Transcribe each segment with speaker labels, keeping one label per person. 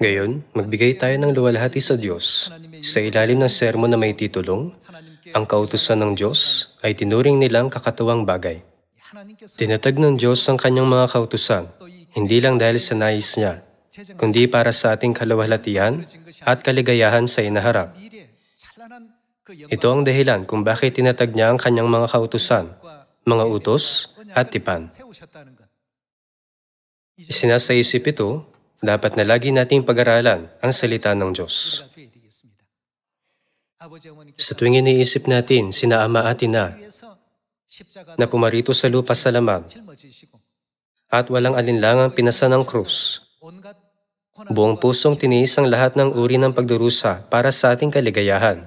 Speaker 1: Ngayon, magbigay tayo ng luwalhati sa Diyos sa ilalim ng sermon na may titulong, Ang Kautusan ng Diyos ay tinuring nilang kakatuwang bagay. Tinatag ng Diyos ang kanyang mga kautusan, hindi lang dahil sa nais niya, kundi para sa ating kaluwalhatian at kaligayahan sa inaharap. Ito ang dahilan kung bakit tinatag niya ang kanyang mga kautusan, mga utos at tipan. Isinasaisip ito, dapat na lagi nating pag-aralan ang salita ng Diyos. Sa tuwing iniisip natin sina Ama at Ina na pumarito sa lupa sa lamang at walang alinlangang pinasa ng krus, buong pusong tiniis ang lahat ng uri ng pagdurusa para sa ating kaligayahan.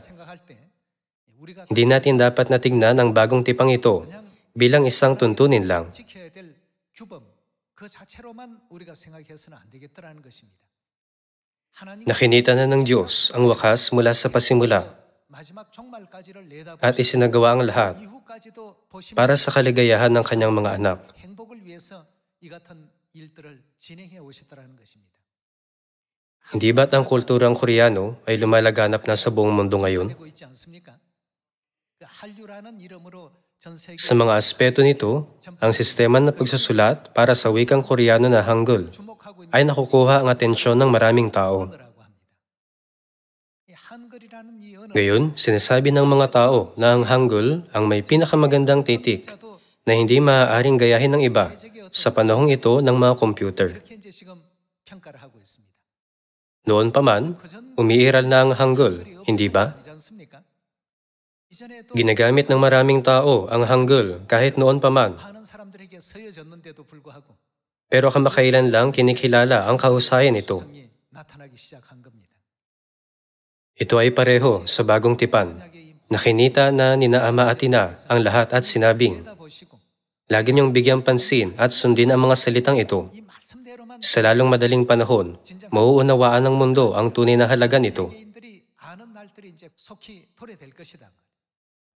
Speaker 1: Hindi natin dapat natignan ang bagong tipang ito bilang isang tuntunin lang. Nakinita na ng Diyos ang wakas mula sa pasimula at isinagawa ang lahat para sa kaligayahan ng kanyang mga anak. Hindi ba't ang kulturang Koreano ay lumalaganap na sa buong mundo ngayon? Sa mga aspeto nito, ang sistema ng pagsusulat para sa wikang Koreano na Hangul ay nakukuha ang atensyon ng maraming tao. Ngayon, sinasabi ng mga tao na ang Hangul ang may pinakamagandang titik na hindi maaaring gayahin ng iba sa panahong ito ng mga computer. Noon pa man, umiiral na ang Hangul, hindi ba? Ginagamit ng maraming tao ang Hangul kahit noon pa man. Pero kamakailan lang kinikilala ang kahusayan ito. Ito ay pareho sa bagong tipan. Nakinita na nina Ama at Ina ang lahat at sinabing, lagi niyong bigyang pansin at sundin ang mga salitang ito. Sa lalong madaling panahon, mauunawaan ng mundo ang tunay na halaga nito.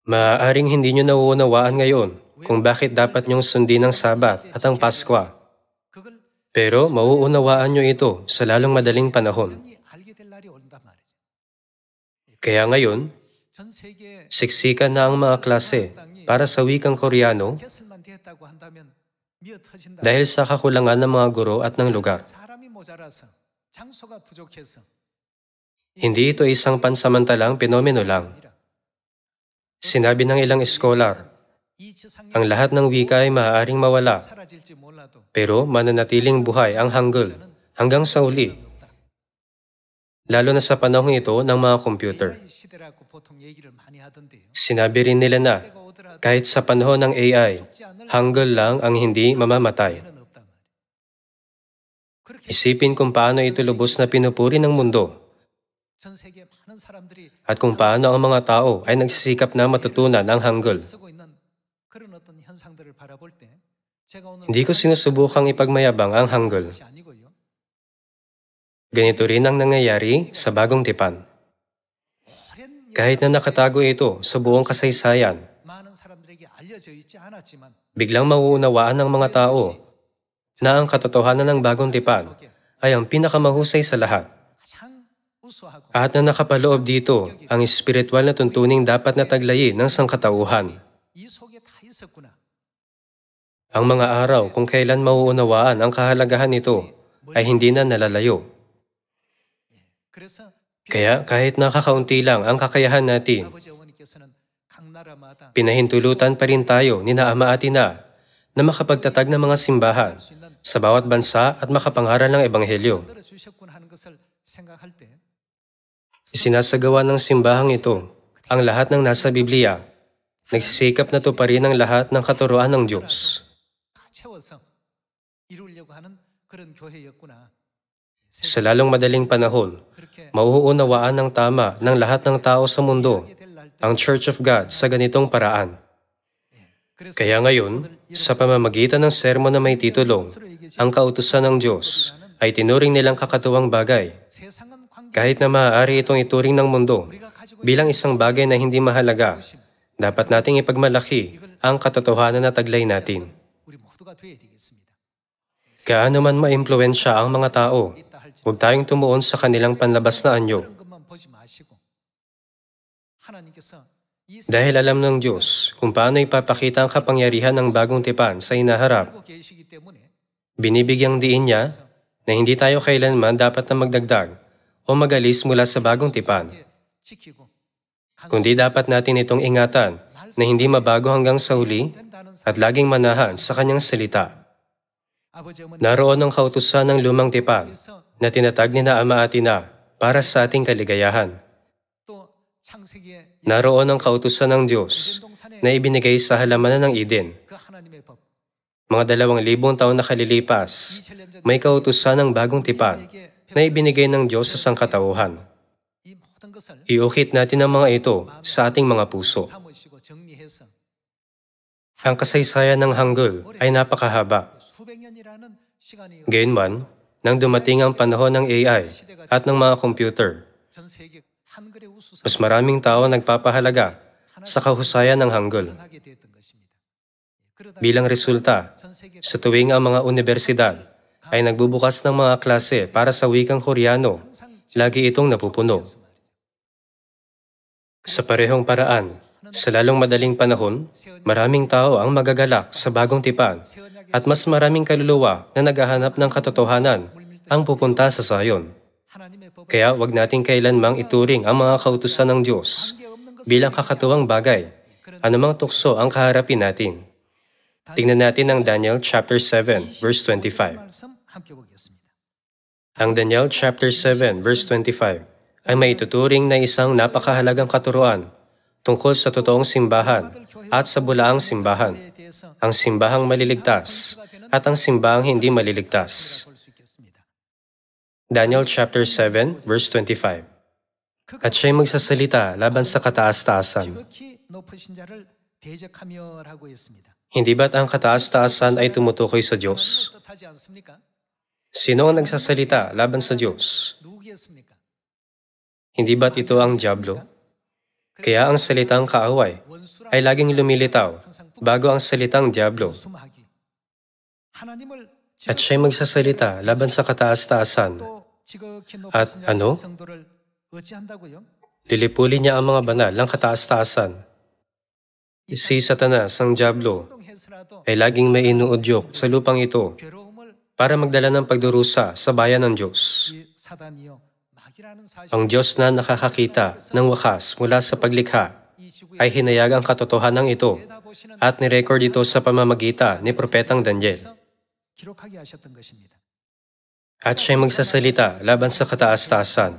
Speaker 1: Maaaring hindi nyo nauunawaan ngayon kung bakit dapat nyong sundin ang Sabat at ang Paskwa. Pero mauunawaan nyo ito sa lalong madaling panahon. Kaya ngayon, siksikan na ang mga klase para sa wikang Koreano dahil sa kakulangan ng mga guro at ng lugar. Hindi ito isang pansamantalang penomeno lang. Sinabi ng ilang eskolar, ang lahat ng wika ay maaaring mawala, pero mananatiling buhay ang Hangul hanggang sa uli, lalo na sa panahong ito ng mga computer. Sinabi rin nila na, kahit sa panahon ng AI, Hangul lang ang hindi mamamatay. Isipin kung paano ito lubos na pinupuri ng mundo, at kung paano ang mga tao ay nagsisikap na matutunan ang Hangul. Hindi ko sinusubukang ipagmayabang ang Hangul. Ganito rin ang nangyayari sa bagong tipan. Kahit na nakatago ito sa buong kasaysayan, biglang mauunawaan ng mga tao na ang katotohanan ng bagong tipan ay ang pinakamahusay sa lahat. At na nakapaloob dito ang espiritual na tuntuning dapat na taglayin ng sangkatauhan. Ang mga araw kung kailan mauunawaan ang kahalagahan nito ay hindi na nalalayo. Kaya kahit nakakaunti lang ang kakayahan natin, pinahintulutan pa rin tayo ni Ama at Ina na makapagtatag ng mga simbahan sa bawat bansa at makapangaral ng Ebanghelyo. Isinasagawa ng simbahang ito ang lahat ng nasa Biblia. Nagsisikap na tuparin ang lahat ng katuruan ng Diyos. Sa lalong madaling panahon, mauunawaan ng tama ng lahat ng tao sa mundo ang Church of God sa ganitong paraan. Kaya ngayon, sa pamamagitan ng sermon na may titulong, Ang Kautusan ng Diyos ay tinuring nilang kakatuwang bagay. Kahit na maaari itong ituring ng mundo bilang isang bagay na hindi mahalaga, dapat nating ipagmalaki ang katotohanan na taglay natin. Gaano man maimpluwensya ang mga tao, huwag tayong tumuon sa kanilang panlabas na anyo. Dahil alam ng Diyos kung paano ipapakita ang kapangyarihan ng bagong tipan sa inaharap, binibigyang diin niya na hindi tayo kailanman dapat na magdagdag o magalis mula sa bagong tipan. Kundi dapat natin itong ingatan na hindi mabago hanggang sa huli at laging manahan sa kanyang salita. Naroon ang kautusan ng lumang tipan na tinatag ni na Ama at Ina para sa ating kaligayahan. Naroon ang kautusan ng Diyos na ibinigay sa halamanan ng Eden. Mga 2,000 taon na kalilipas, may kautusan ng bagong tipan na ibinigay ng Diyos sa sangkatauhan. Iukit natin ang mga ito sa ating mga puso. Ang kasaysayan ng Hangul ay napakahaba. Gayunman, nang dumating ang panahon ng AI at ng mga computer, mas maraming tao nagpapahalaga sa kahusayan ng Hangul. Bilang resulta, sa tuwing ang mga universidad ay nagbubukas ng mga klase para sa wikang Koreano, lagi itong napupuno. Sa parehong paraan, sa lalong madaling panahon, maraming tao ang magagalak sa bagong tipan at mas maraming kaluluwa na naghahanap ng katotohanan ang pupunta sa Zion. Kaya wag nating kailanmang ituring ang mga kautusan ng Diyos bilang kakatuwang bagay, anumang tukso ang kaharapin natin. Tingnan natin ang Daniel chapter 7, verse 25. Ang Daniel chapter 7, verse 25 ay may tuturing na isang napakahalagang katuruan tungkol sa totoong simbahan at sa bulaang simbahan, ang simbahang maliligtas at ang simbahang hindi maliligtas. Daniel chapter 7, verse 25. At siya'y magsasalita laban sa kataas-taasan. Hindi ba't ang kataas-taasan ay tumutukoy sa Diyos? Sino ang nagsasalita laban sa Diyos? Hindi ba't ito ang dyablo? Kaya ang salitang kaaway ay laging lumilitaw bago ang salitang dyablo. At siya'y magsasalita laban sa kataas-taasan. At ano? Lilipulin niya ang mga banal ng kataas-taasan. Si Satanas, ang dyablo, ay laging may inuudyok sa lupang ito para magdala ng pagdurusa sa bayan ng Diyos. Ang Diyos na nakakakita ng wakas mula sa paglikha ay hinayag ang katotohanan ito at nirecord ito sa pamamagitan ni Propetang Daniel. At siya'y magsasalita laban sa kataas-taasan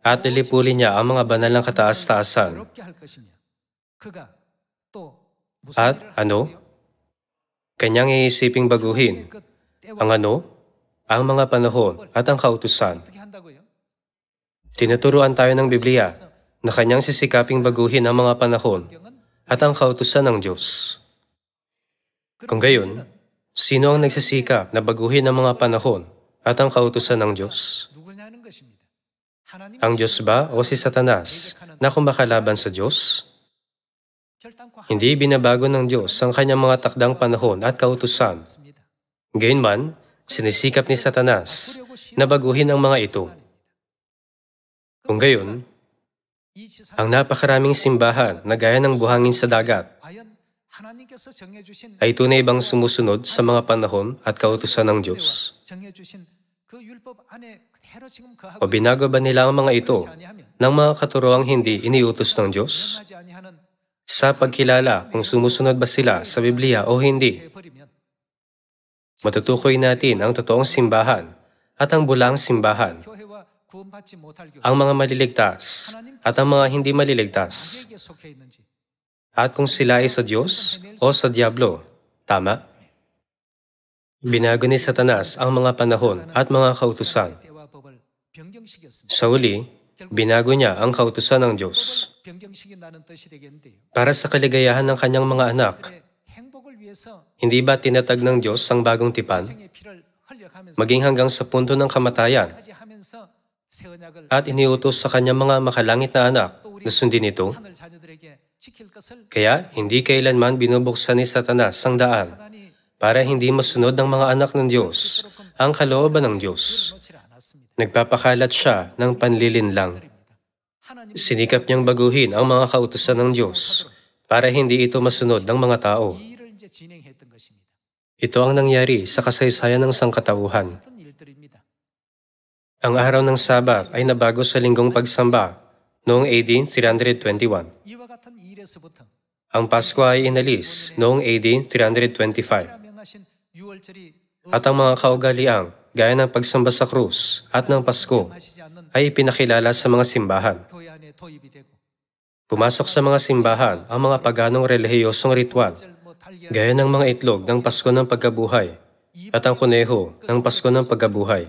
Speaker 1: at lilipulin niya ang mga banal ng kataas-taasan. At ano? Kanyang iisiping baguhin ang ano? Ang mga panahon at ang kautusan. Tinuturuan tayo ng Biblia na kanyang sisikaping baguhin ang mga panahon at ang kautusan ng Diyos. Kung gayon, sino ang nagsisikap na baguhin ang mga panahon at ang kautusan ng Diyos? Ang Diyos ba o si Satanas na kumakalaban sa Diyos? Hindi binabago ng Diyos ang kanyang mga takdang panahon at kautusan. Gayunman, sinisikap ni Satanas na baguhin ang mga ito. Kung gayon, ang napakaraming simbahan na gaya ng buhangin sa dagat ay tunay bang sumusunod sa mga panahon at kautusan ng Diyos? O binago ba nila ang mga ito ng mga katuroang hindi iniutos ng Diyos? Sa pagkilala kung sumusunod ba sila sa Biblia o hindi, matutukoy natin ang totoong simbahan at ang bulaang simbahan, ang mga maliligtas at ang mga hindi maliligtas, at kung sila ay sa Diyos o sa Diablo. Tama? Binago ni Satanas ang mga panahon at mga kautusan. Sa uli, binago niya ang kautusan ng Diyos. Para sa kaligayahan ng kanyang mga anak, hindi ba tinatag ng Diyos ang bagong tipan? Maging hanggang sa punto ng kamatayan, at iniutos sa kanyang mga makalangit na anak na sundin ito? Kaya hindi kailanman binubuksan ni Satanas ang daan para hindi masunod ng mga anak ng Diyos ang kalooban ng Diyos. Nagpapakalat siya ng panlilinlang. Sinikap niyang baguhin ang mga kautusan ng Diyos para hindi ito masunod ng mga tao. Ito ang nangyari sa kasaysayan ng sangkatauhan. Ang araw ng Sabat ay nabago sa linggong pagsamba noong AD 321. Ang Pasko ay inalis noong AD 325. At ang mga kaugaliang gaya ng pagsamba sa krus at ng Pasko ay ipinakilala sa mga simbahan. Pumasok sa mga simbahan ang mga paganong relihiyosong ritual, gaya ng mga itlog ng Pasko ng Pagkabuhay at ang kuneho ng Pasko ng Pagkabuhay.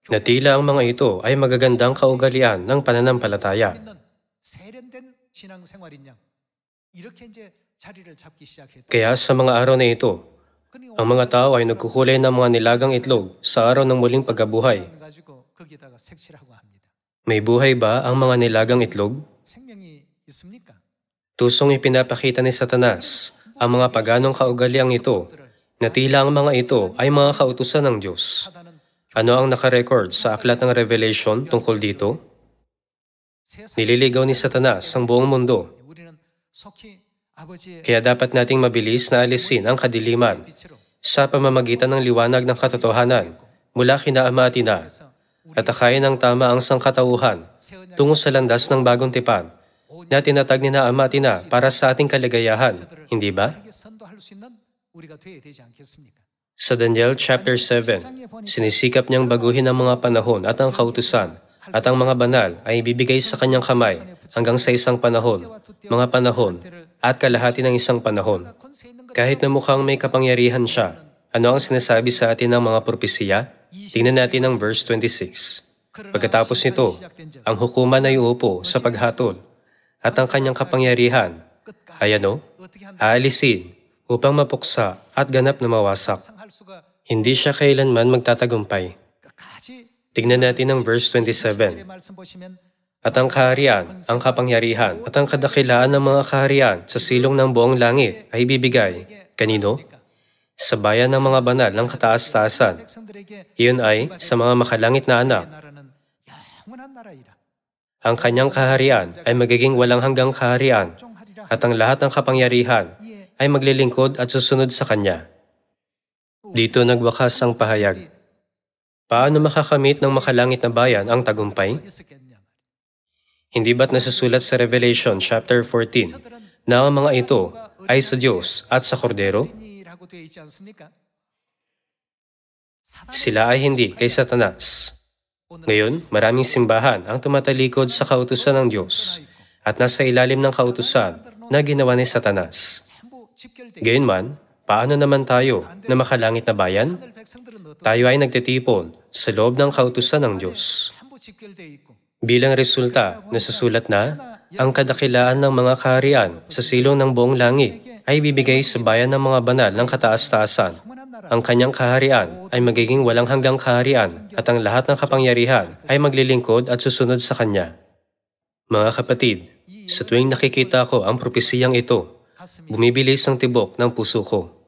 Speaker 1: Na tila ang mga ito ay magagandang kaugalian ng pananampalataya. Kaya sa mga araw na ito, ang mga tao ay nagkukulay ng mga nilagang itlog sa araw ng muling pagkabuhay. May buhay ba ang mga nilagang itlog? Tusong ipinapakita ni Satanas ang mga paganong kaugaliang ito na tila ang mga ito ay mga kautusan ng Diyos. Ano ang nakarecord sa aklat ng Revelation tungkol dito? Nililigaw ni Satanas ang buong mundo. Kaya dapat nating mabilis na alisin ang kadiliman sa pamamagitan ng liwanag ng katotohanan mula kina Ama at Ina at akayin ng tama ang sangkatauhan tungo sa landas ng bagong tipan na tinatag ni na Ama at Ina para sa ating kaligayahan, hindi ba? Sa Daniel chapter 7, sinisikap niyang baguhin ang mga panahon at ang kautusan at ang mga banal ay ibibigay sa kanyang kamay hanggang sa isang panahon, mga panahon, at kalahati ng isang panahon. Kahit na mukhang may kapangyarihan siya, ano ang sinasabi sa atin ng mga propesiya? Tingnan natin ang verse 26. Pagkatapos nito, ang hukuman ay uupo sa paghatol at ang kanyang kapangyarihan ay aalisin upang mapuksa at ganap na mawasak. Hindi siya kailanman magtatagumpay. Tingnan natin ang verse 27. At ang kaharian, ang kapangyarihan, at ang kadakilaan ng mga kaharian sa silong ng buong langit ay ibibigay. Kanino? Sa bayan ng mga banal ng kataas-taasan. Iyon ay sa mga makalangit na anak. Ang kanyang kaharian ay magiging walang hanggang kaharian, at ang lahat ng kapangyarihan ay maglilingkod at susunod sa kanya. Dito nagwakas ang pahayag. Paano makakamit ng makalangit na bayan ang tagumpay? Hindi ba't nasusulat sa Revelation chapter 14 na ang mga ito ay sa Diyos at sa Kordero? Sila ay hindi kay Satanas. Ngayon, maraming simbahan ang tumatalikod sa kautusan ng Diyos at nasa ilalim ng kautusan na ginawa ni Satanas. Gayunman, paano naman tayo na makalangit na bayan? Tayo ay nagtitipon sa loob ng kautusan ng Diyos. Bilang resulta, nasusulat na, ang kadakilaan ng mga kaharian sa silong ng buong langit ay bibigay sa bayan ng mga banal ng kataas-taasan. Ang kanyang kaharian ay magiging walang hanggang kaharian at ang lahat ng kapangyarihan ay maglilingkod at susunod sa kanya. Mga kapatid, sa tuwing nakikita ko ang propesiyang ito, bumibilis ang tibok ng puso ko.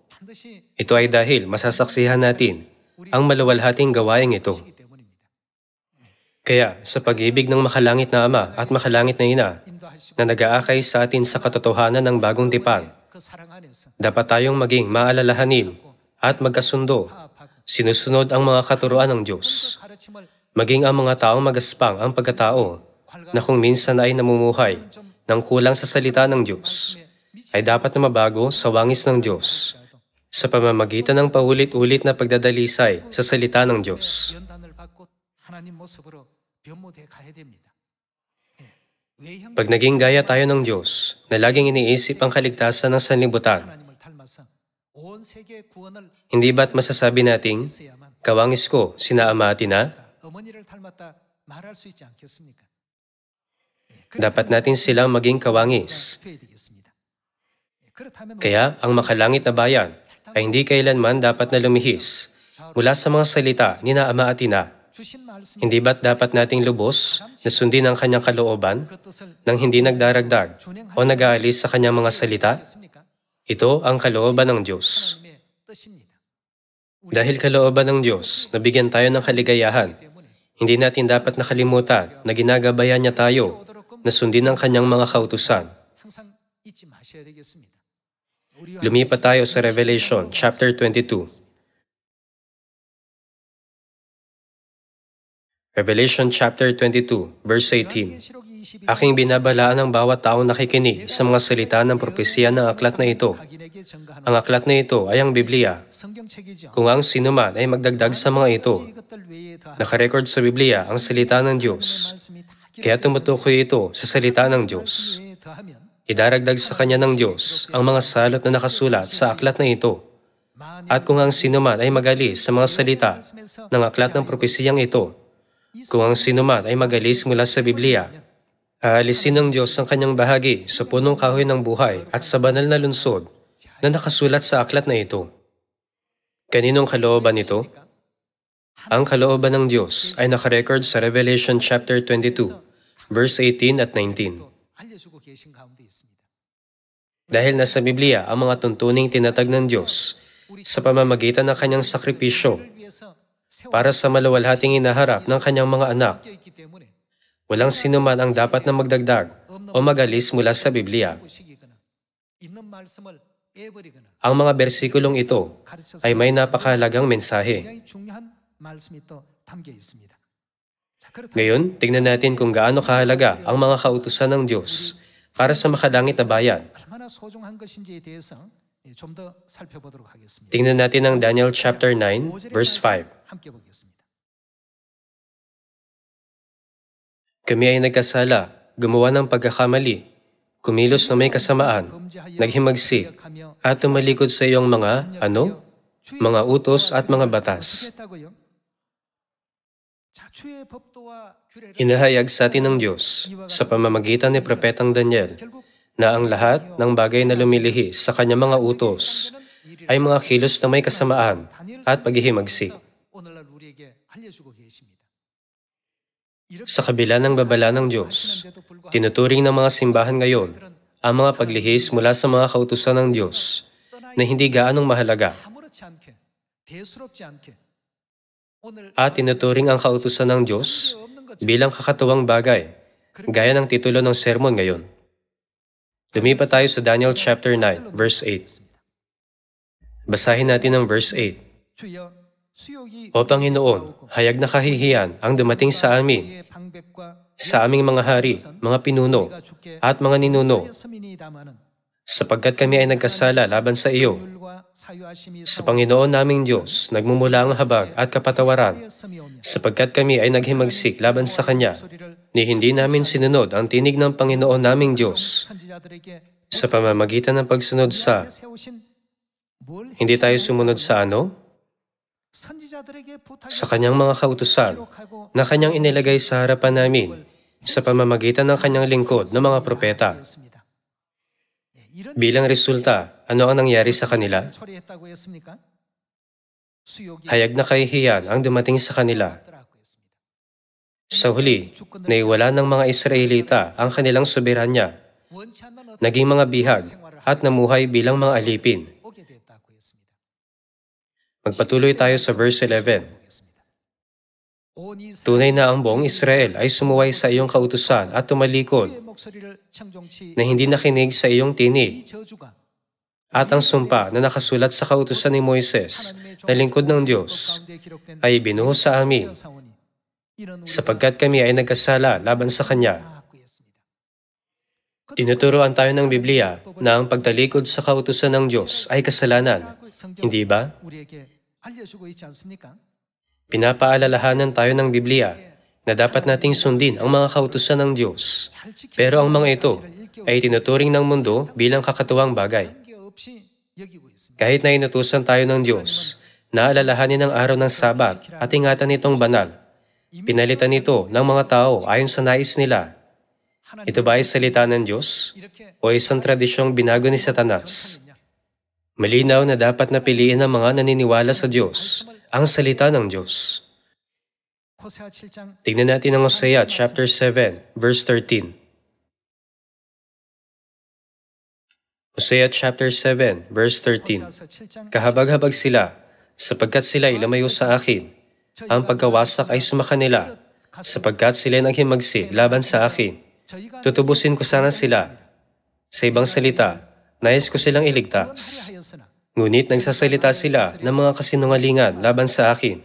Speaker 1: Ito ay dahil masasaksihan natin ang maluwalhating gawaing ito. Kaya sa pag-ibig ng makalangit na Ama at makalangit na Ina na nag-aakay sa atin sa katotohanan ng bagong tipan, dapat tayong maging maalalahanin at magkasundo, sinusunod ang mga katuruan ng Diyos. Maging ang mga taong magaspang ang pagkatao na kung minsan ay namumuhay ng kulang sa salita ng Diyos, ay dapat na mabago sa wangis ng Diyos sa pamamagitan ng paulit-ulit na pagdadalisay sa salita ng Diyos. Pag naging gaya tayo ng Diyos na laging iniisip ang kaligtasan ng sanlibutan, hindi ba't masasabi nating, kawangis ko sina Ama at Ina? Dapat natin silang maging kawangis. Kaya ang makalangit na bayan ay hindi kailanman dapat na lumihis mula sa mga salita ni na Ama at Ina. Hindi ba't dapat nating lubos na sundin ang kanyang kalooban nang hindi nagdaragdag o nag-aalis sa kanyang mga salita? Ito ang kalooban ng Diyos. Dahil kalooban ng Diyos na bigyan tayo ng kaligayahan, Hindi natin dapat nakalimutan na ginagabayan niya tayo na sundin ang kanyang mga kautusan. Lumipat tayo sa Revelation chapter 22. Revelation chapter 22, verse 18. Aking binabalaan ang bawat taong nakikinig sa mga salita ng propesiya ng aklat na ito. Ang aklat na ito ay ang Biblia. Kung ang sinuman ay magdagdag sa mga ito, nakarecord sa Biblia ang salita ng Diyos. Kaya tumutukoy ito sa salita ng Diyos. Idaragdag sa kanya ng Diyos ang mga salot na nakasulat sa aklat na ito. At kung ang sinuman ay magalis sa mga salita ng aklat ng propesiyang ito, kung ang sinuman ay magalis mula sa Biblia, aalisin ng Diyos ang kanyang bahagi sa punong kahoy ng buhay at sa banal na lungsod na nakasulat sa aklat na ito. Kaninong kalooban ito? Ang kalooban ng Diyos ay nakarecord sa Revelation chapter 22, verse 18 at 19. Dahil nasa Biblia ang mga tuntuning tinatag ng Diyos sa pamamagitan ng kanyang sakripisyo para sa maluwalhating inaharap ng kanyang mga anak, walang sinuman ang dapat na magdagdag o magalis mula sa Biblia. Ang mga bersikulong ito ay may napakahalagang mensahe. Ngayon, tingnan natin kung gaano kahalaga ang mga kautusan ng Diyos para sa makadangit na bayan. Tingnan natin ang Daniel chapter 9, verse 5. Kami ay nagkasala, gumawa ng pagkakamali, kumilos na may kasamaan, naghimagsik, at tumalikod sa iyong mga, mga utos at mga batas. Hinahayag sa atin ng Diyos sa pamamagitan ni Propetang Daniel na ang lahat ng bagay na lumilihis sa kanyang mga utos ay mga kilos na may kasamaan at paghihimagsik. Sa kabila ng babala ng Diyos, tinuturing ng mga simbahan ngayon ang mga paglihis mula sa mga kautusan ng Diyos na hindi gaanong mahalaga. At tinuturing ang kautusan ng Diyos bilang kakatuwang bagay, gaya ng titulo ng sermon ngayon. Lumipat tayo sa Daniel chapter 9, verse 8. Basahin natin ang verse 8. O Panginoon, hayag na kahihiyan ang dumating sa amin, sa aming mga hari, mga pinuno, at mga ninuno, sapagkat kami ay nagkasala laban sa iyo. Sa Panginoon naming Diyos, nagmumula ang habag at kapatawaran, sapagkat kami ay naghimagsik laban sa Kanya, ni hindi namin sinunod ang tinig ng Panginoon naming Diyos, sa pamamagitan ng pagsunod sa, hindi tayo sumunod sa sa Kanyang mga kautusan, na Kanyang inilagay sa harapan namin, sa pamamagitan ng Kanyang lingkod na mga propeta. Bilang resulta, ano ang nangyari sa kanila? Hayag na kahihiyan ang dumating sa kanila. Sa huli, naiwala ng mga Israelita ang kanilang soberanya, naging mga bihag, at namuhay bilang mga alipin. Magpatuloy tayo sa verse 11. Tunay na ang buong Israel ay sumuway sa iyong kautusan at tumalikod, na hindi nakinig sa iyong tinig. At ang sumpa na nakasulat sa kautusan ni Moises, na lingkod ng Diyos, ay binuhos sa amin, sapagkat kami ay nagkasala laban sa Kanya. Tinuturoan tayo ng Biblia na ang pagtalikod sa kautusan ng Diyos ay kasalanan, hindi ba? Pinapaalalahanan tayo ng Biblia na dapat nating sundin ang mga kautusan ng Diyos. Pero ang mga ito ay tinuturing ng mundo bilang kakatuwang bagay. Kahit na inutusan tayo ng Diyos, naalalahanin ang araw ng Sabat at ingatan itong banal. Pinalitan ito ng mga tao ayon sa nais nila. Ito ba ay salita ng Diyos o isang tradisyong binago ni Satanas? Malinaw na dapat napiliin ng mga naniniwala sa Diyos ang salita ng Diyos. Tignan natin ang Hosea chapter 7, verse 13. Hosea chapter 7, verse 13. Kahabag-habag sila, sapagkat sila ay lumayo sa akin. Ang pagkawasak ay sumakanila, sapagkat sila naghimagsik laban sa akin. Tutubusin ko sana sila. Sa ibang salita, nais ko silang iligtas. Ngunit nagsasalita sila ng mga kasinungalingan laban sa akin.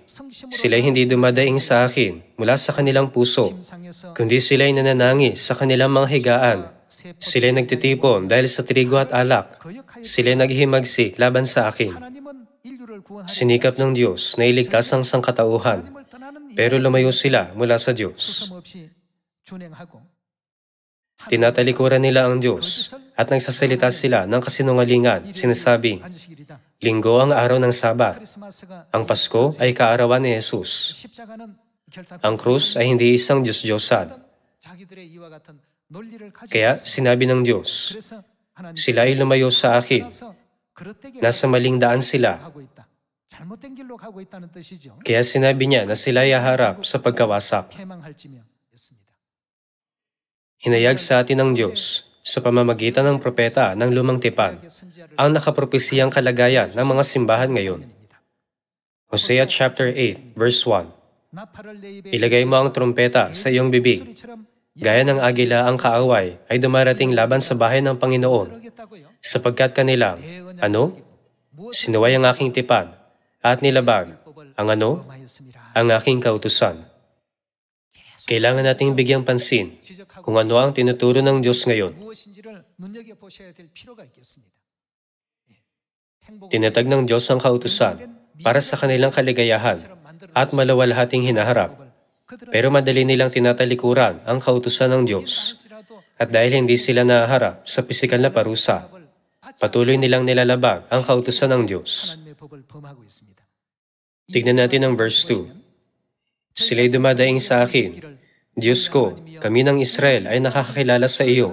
Speaker 1: Sila'y hindi dumadaing sa akin mula sa kanilang puso, kundi sila'y nananangis sa kanilang mga higaan. Sila'y nagtitipon dahil sa trigo at alak. Sila'y naghihimagsik laban sa akin. Sinikap ng Diyos na iligtas ang sangkatauhan, pero lumayo sila mula sa Diyos. Tinatalikuran nila ang Diyos at nagsasalita sila ng kasinungalingan, sinasabing, Linggo ang araw ng Sabat. Ang Pasko ay kaarawan ni Jesus. Ang krus ay hindi isang Diyos-Diyosan. Kaya sinabi ng Diyos, sila ay lumayo sa akin. Nasa maling daan sila. Kaya sinabi niya na sila ay haharap sa pagkawasak. Hinayag sa atin ng Diyos sa pamamagitan ng propeta ng Lumang Tipan ang nakapropesiyang kalagayan ng mga simbahan ngayon. Hosea chapter 8, verse 1. Ilagay mo ang trumpeta sa iyong bibig. Gaya ng agila ang kaaway ay dumarating laban sa bahay ng Panginoon, sapagkat kanilang, ano? Sinuway ang aking tipan at nilabag ang ano? Ang aking kautusan. Kailangan nating bigyang pansin kung ano ang tinuturo ng Diyos ngayon. Tinatag ng Diyos ang kautusan para sa kanilang kaligayahan at malawalhating hinaharap. Pero madali nilang tinatalikuran ang kautusan ng Diyos. At dahil hindi sila nahaharap sa pisikal na parusa, patuloy nilang nilalabag ang kautusan ng Diyos. Tignan natin ang verse 2. Sila'y dumadaing sa akin. Diyos ko, kami ng Israel ay nakakakilala sa iyo.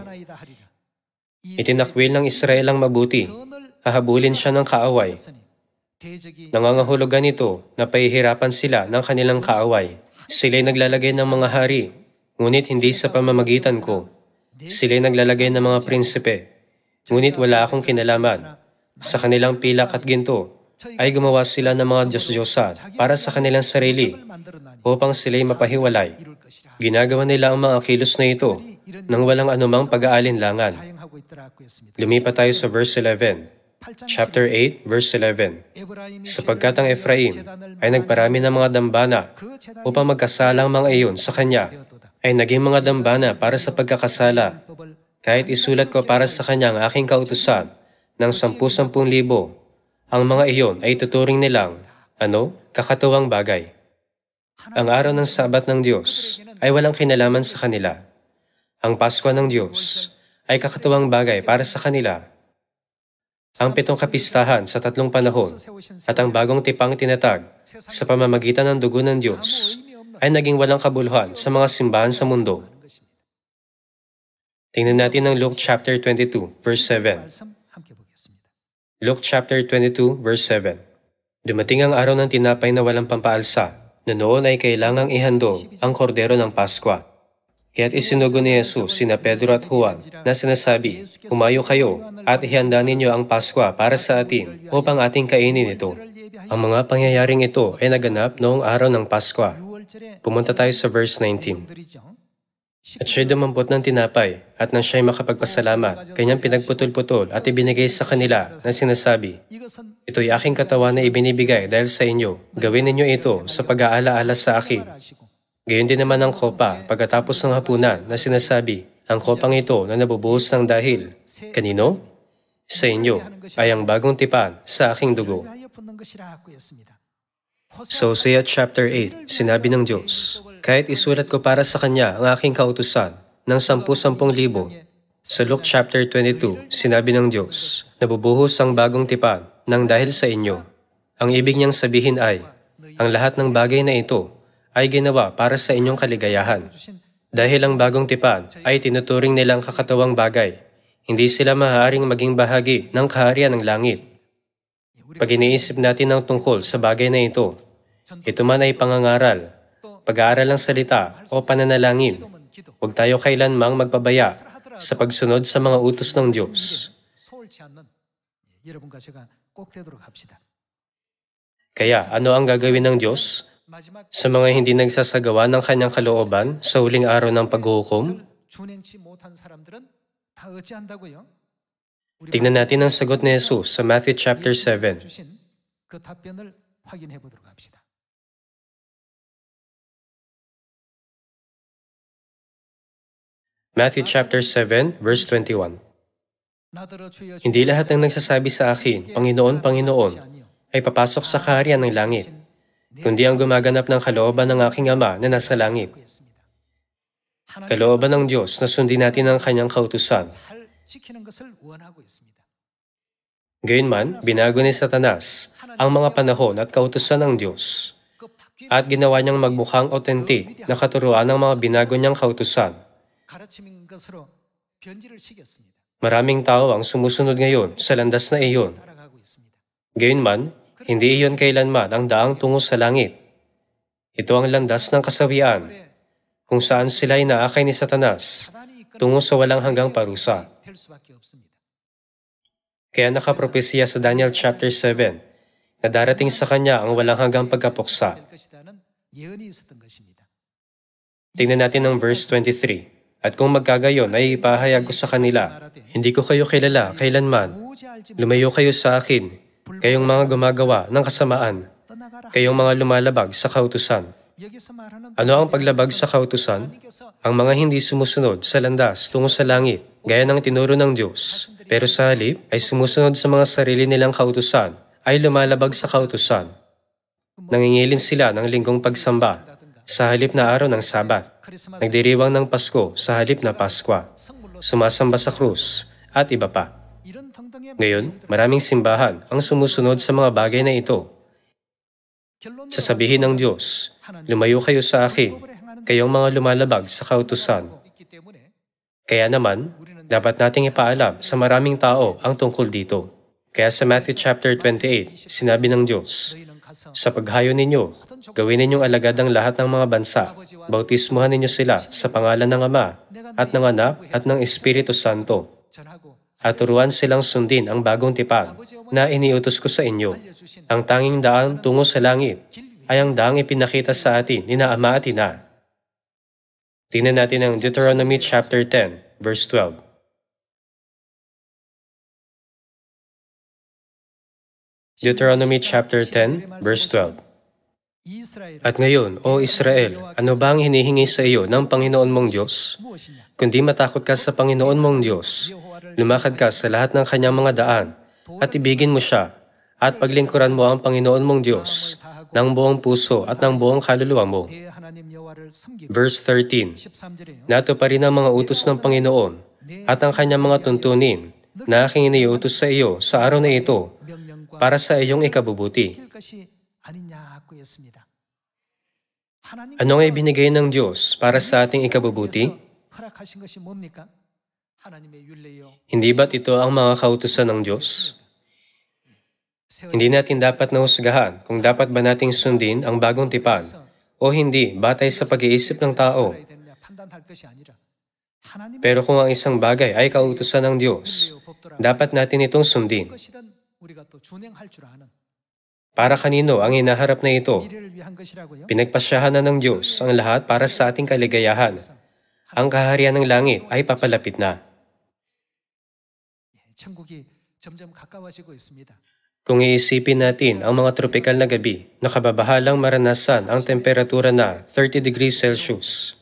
Speaker 1: Itinakwil ng Israel ang mabuti. Hahabulin siya ng kaaway. Nangangahulugan ito na pahihirapan sila ng kanilang kaaway. Sila'y naglalagay ng mga hari, ngunit hindi sa pamamagitan ko. Sila'y naglalagay ng mga prinsipe, ngunit wala akong kinalaman. Sa kanilang pilak at ginto, ay gumawa sila ng mga Diyos-Diyosan para sa kanilang sarili, upang sila'y mapahiwalay. Ginagawa nila ang mga kilos na ito nang walang anumang pag-aalinlangan. Lumipat tayo sa verse 11. Chapter 8, verse 11. Sapagkat ang Ephraim ay nagparami ng mga dambana upang magkasala ang mga iyon sa kanya, ay naging mga dambana para sa pagkakasala. Kahit isulat ko para sa kanya ang aking kautusan ng 10,000, ang mga iyon ay tuturing nilang, ano? Kakatuwang bagay. Ang araw ng Sabat ng Diyos ay walang kinalaman sa kanila. Ang Pasko ng Diyos ay kakatuwang bagay para sa kanila. Ang 7 kapistahan sa 3 panahon at ang bagong tipang tinatag sa pamamagitan ng dugo ng Diyos ay naging walang kabuluhan sa mga simbahan sa mundo. Tingnan natin ang Luke chapter 22, verse 7. Luke chapter 22, verse 7. Dumating ang araw ng tinapay na walang pampaalsa, na noon ay kailangang ihandog ang kordero ng Paskwa. Kaya't isinugo ni Jesus sina Pedro at Juan na sinasabi, Humayo kayo at ihanda ninyo ang Paskwa para sa atin upang ating kainin ito. Ang mga pangyayaring ito ay naganap noong araw ng Paskwa. Pumunta tayo sa verse 19. At siya'y dumampot ng tinapay at nang siya'y makapagpasalamat, kanyang pinagputol-putol at ibinigay sa kanila na sinasabi, Ito'y aking katawan na ibinibigay dahil sa inyo. Gawin ninyo ito sa pag-aalaala sa akin. Gayon din naman ang kopa pagkatapos ng hapunan na sinasabi, ang kopang ito na nabubuhos ng dahil. Kanino? Sa inyo ay ang bagong tipan sa aking dugo. Sa Hosea chapter 8, sinabi ng Diyos, kahit isulat ko para sa Kanya ang aking kautusan ng 10,000. Sa Luke chapter 22, sinabi ng Diyos, nabubuhos ang bagong tipan ng dahil sa inyo. Ang ibig niyang sabihin ay, ang lahat ng bagay na ito ay ginawa para sa inyong kaligayahan. Dahil ang bagong tipan ay tinuturing nilang kakatawang bagay, hindi sila maaaring maging bahagi ng kaharian ng langit. Pag iniisip natin ang tungkol sa bagay na ito man ay pangangaral, pag-aaral ng salita o pananalangin, huwag tayo kailanmang magpabaya sa pagsunod sa mga utos ng Diyos. Kaya ano ang gagawin ng Diyos sa mga hindi nagsasagawa ng kanyang kalooban sa huling araw ng paghuhukom? Tingnan natin ang sagot ni Jesus sa Matthew chapter 7. Matthew chapter 7, verse 21. Hindi lahat ng nagsasabi sa akin, Panginoon, Panginoon, ay papasok sa kaharian ng langit, kundi ang gumaganap ng kalooban ng aking Ama na nasa langit. Kalooban ng Diyos na sundin natin ang kanyang kautusan. Gayunman, binago ni Satanas ang mga panahon at kautusan ng Diyos at ginawa niyang magmukhang authentic na katuruan ng mga binago niyang kautusan. Maraming tao ang sumusunod ngayon sa landas na iyon. Gayunman, hindi iyon kailanman ang daang tungo sa langit. Ito ang landas ng kasawian, kung saan sila ay naakay ni Satanas tungo sa walang hanggang parusa. Kaya nakapropesya sa Daniel chapter 7 na darating sa kanya ang walang hanggang pagkapuksa. Tingnan natin ang verse 23. At kung magkagayon ay ipahayag ko sa kanila, hindi ko kayo kilala kailanman. Lumayo kayo sa akin, kayong mga gumagawa ng kasamaan, kayong mga lumalabag sa kautusan. Ano ang paglabag sa kautusan? Ang mga hindi sumusunod sa landas tungo sa langit, gaya ng tinuro ng Diyos, pero sa halip ay sumusunod sa mga sarili nilang kautusan, ay lumalabag sa kautusan. Nangingilin sila ng linggong pagsamba, sa halip na araw ng Sabat. Nagdiriwang ng Pasko sa halip na Paskwa. Sumasamba sa krus, at iba pa. Ngayon, maraming simbahan ang sumusunod sa mga bagay na ito. Sasabihin ng Diyos, lumayo kayo sa akin, kayong mga lumalabag sa kautusan. Kaya naman, dapat nating ipaalam sa maraming tao ang tungkol dito. Kaya sa Matthew chapter 28, sinabi ng Diyos, sa paghayo ninyo, gawin ninyong alagad ang lahat ng mga bansa. Bautismuhan ninyo sila sa pangalan ng Ama, at ng Anak, at ng Espiritu Santo. At turuan silang sundin ang bagong tipan na iniutos ko sa inyo. Ang tanging daan tungo sa langit ay ang daang ipinakita sa atin ni na Ama at Ina. Tingnan natin ang Deuteronomy chapter 10, verse 12. Deuteronomy chapter 10, verse 12. At ngayon, O Israel, ano ba ang hinihingi sa iyo ng Panginoon mong Diyos? Kundi matakot ka sa Panginoon mong Diyos, lumakad ka sa lahat ng kanyang mga daan, at ibigin mo siya, at paglingkuran mo ang Panginoon mong Diyos, ng buong puso at ng buong kaluluwa mo. Verse 13. Nato pa rin ang mga utos ng Panginoon, at ang kanyang mga tuntunin, na aking iniutos sa iyo sa araw na ito, para sa iyong ikabubuti. Ano nga ibinigay ng Diyos para sa ating ikabubuti? Hindi ba't ito ang mga kautusan ng Diyos? Hindi natin dapat nahusgahan kung dapat ba nating sundin ang bagong tipan o hindi batay sa pag-iisip ng tao. Pero kung ang isang bagay ay kautusan ng Diyos, dapat natin itong sundin. Para kanino ang hinaharap na ito? Pinagpasyahan na ng Diyos ang lahat para sa ating kaligayahan. Ang kaharian ng langit ay papalapit na. Kung iisipin natin ang mga tropikal na gabi, nakababahalang maranasan ang temperatura na 30 degrees Celsius.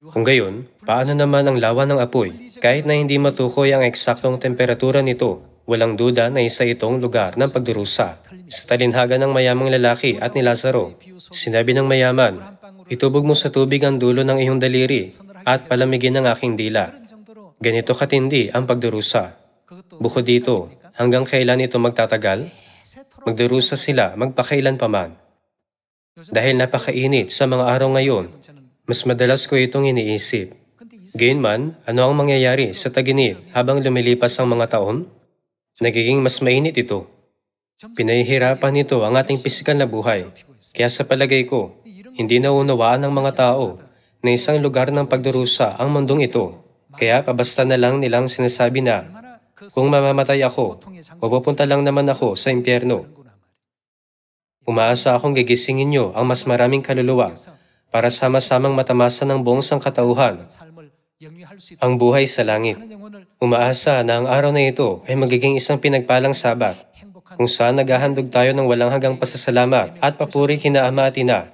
Speaker 1: Kung gayon, paano naman ang lawa ng apoy? Kahit na hindi matukoy ang eksaktong temperatura nito, walang duda na isa itong lugar ng pagdurusa. Sa talinhaga ng mayamang lalaki at ni Lazaro, sinabi ng mayaman, itubog mo sa tubig ang dulo ng iyong daliri at palamigin ang aking dila. Ganito katindi ang pagdurusa. Bukod dito, hanggang kailan ito magtatagal? Magdurusa sila magpakailan paman. Dahil napakainit sa mga araw ngayon, mas madalas ko itong iniisip. Gayunman, ano ang mangyayari sa tag-init habang lumilipas ang mga taon? Nagiging mas mainit ito. Pinahihirapan nito ang ating pisikal na buhay. Kaya sa palagay ko, hindi naunawaan ng mga tao na isang lugar ng pagdurusa ang mundong ito. Kaya pabasta na lang nilang sinasabi na, kung mamamatay ako, mapupunta lang naman ako sa impyerno. Umaasa akong gigisingin niyo ang mas maraming kaluluwa para sama-samang matamasa ng buong sangkatauhan ang buhay sa langit. Umaasa na ang araw na ito ay magiging isang pinagpalang Sabat kung saan naghahandog tayo ng walang hanggang pasasalamat at papuri kina Ama at Ina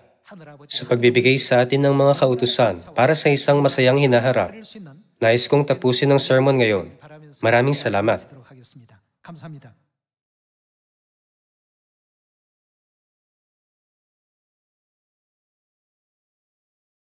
Speaker 1: sa pagbibigay sa atin ng mga kautusan para sa isang masayang hinaharap. Nais kong tapusin ang sermon ngayon. Maraming salamat.
Speaker 2: 감사합니다.